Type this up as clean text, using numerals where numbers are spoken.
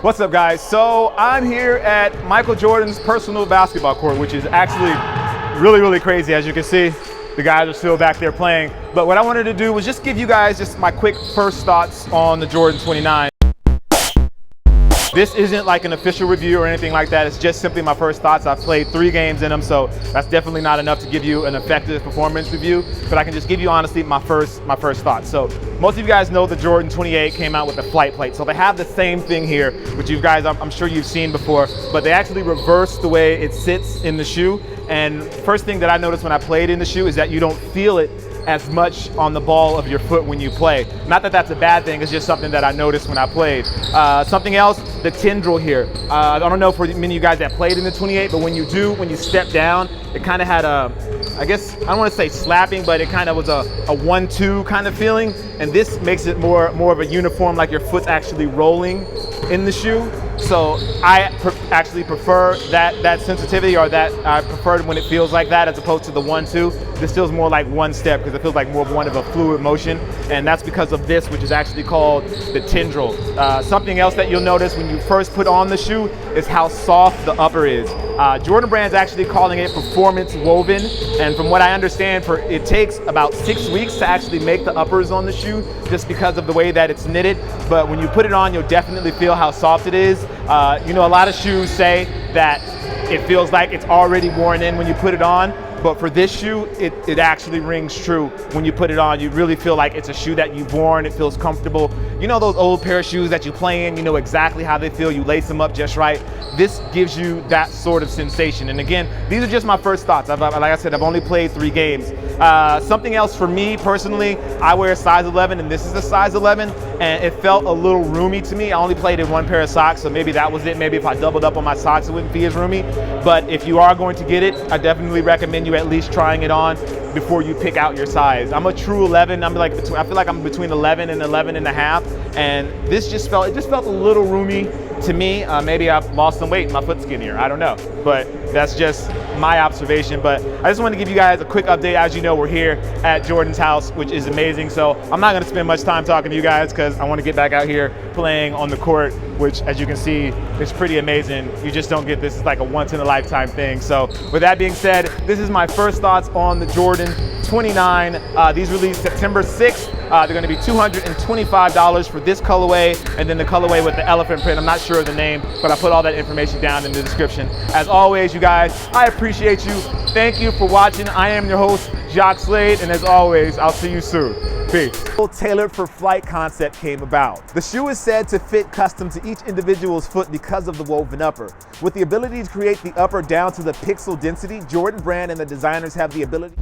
What's up, guys? So I'm here at Michael Jordan's personal basketball court, which is actually really crazy. As you can see, the guys are still back there playing. But what I wanted to do was just give you guys just my quick first thoughts on the Jordan 29. This isn't like an official review or anything like that. It's just simply my first thoughts. I've played 3 games in them, so that's definitely not enough to give you an effective performance review, but I can just give you honestly my first thoughts. So most of you guys know the Jordan 28 came out with the flight plate. So they have the same thing here, which you guys, I'm sure you've seen before, but they actually reverse the way it sits in the shoe. And first thing that I noticed when I played in the shoe is that you don't feel it as much on the ball of your foot when you play. Not that that's a bad thing, it's just something that I noticed when I played. Something else, the TENDRIL here. I don't know for many of you guys that played in the 28, but when you step down, it kind of had a, I guess, I don't want to say slapping, but it kind of was a 1-2 kind of feeling. And this makes it more of a uniform, like your foot's actually rolling in the shoe. So I actually prefer that sensitivity, or that I prefer when it feels like that as opposed to the 1-2. This feels more like one step because it feels like more of one of a fluid motion, and that's because of this, which is actually called the TENDRIL. Something else that you'll notice when you first put on the shoe is how soft the upper is. Jordan Brand's actually calling it performance woven, and from what I understand, it takes about 6 weeks to actually make the uppers on the shoe just because of the way that it's knitted. But when you put it on, you'll definitely feel how soft it is. You know, a lot of shoes say that it feels like it's already worn in when you put it on, but for this shoe, it actually rings true. When you put it on, you really feel like it's a shoe that you've worn. It feels comfortable. You know those old pair of shoes that you play in, you know exactly how they feel, you lace them up just right. This gives you that sort of sensation. And again, these are just my first thoughts. Like I said, I've only played 3 games. Something else for me personally, I wear a size 11, and this is a size 11, and it felt a little roomy to me. I only played in 1 pair of socks, so maybe that was it. Maybe if I doubled up on my socks, it wouldn't be as roomy. But if you are going to get it, I definitely recommend you at least trying it on before you pick out your size. I'm a true 11. I feel like I'm between 11 and 11 and a half, and this just felt a little roomy to me. Maybe I've lost some weight and my foot's skinnier, I don't know, but that's just my observation. But I just want to give you guys a quick update. As you know, we're here at Jordan's house, which is amazing, so I'm not going to spend much time talking to you guys because I want to get back out here playing on the court, which, as you can see, is pretty amazing. You just don't get this. It's like a once-in-a-lifetime thing. So with that being said, this is my first thoughts on the Jordan 29. These released September 6th. They're going to be $225 for this colorway, and then the colorway with the elephant print. I'm not sure of the name, but I put all that information down in the description. As always, you guys, I appreciate you. Thank you for watching. I am your host, Jacques Slade, and as always, I'll see you soon. Peace. Tailored for flight concept came about. The shoe is said to fit custom to each individual's foot because of the woven upper. With the ability to create the upper down to the pixel density, Jordan Brand and the designers have the ability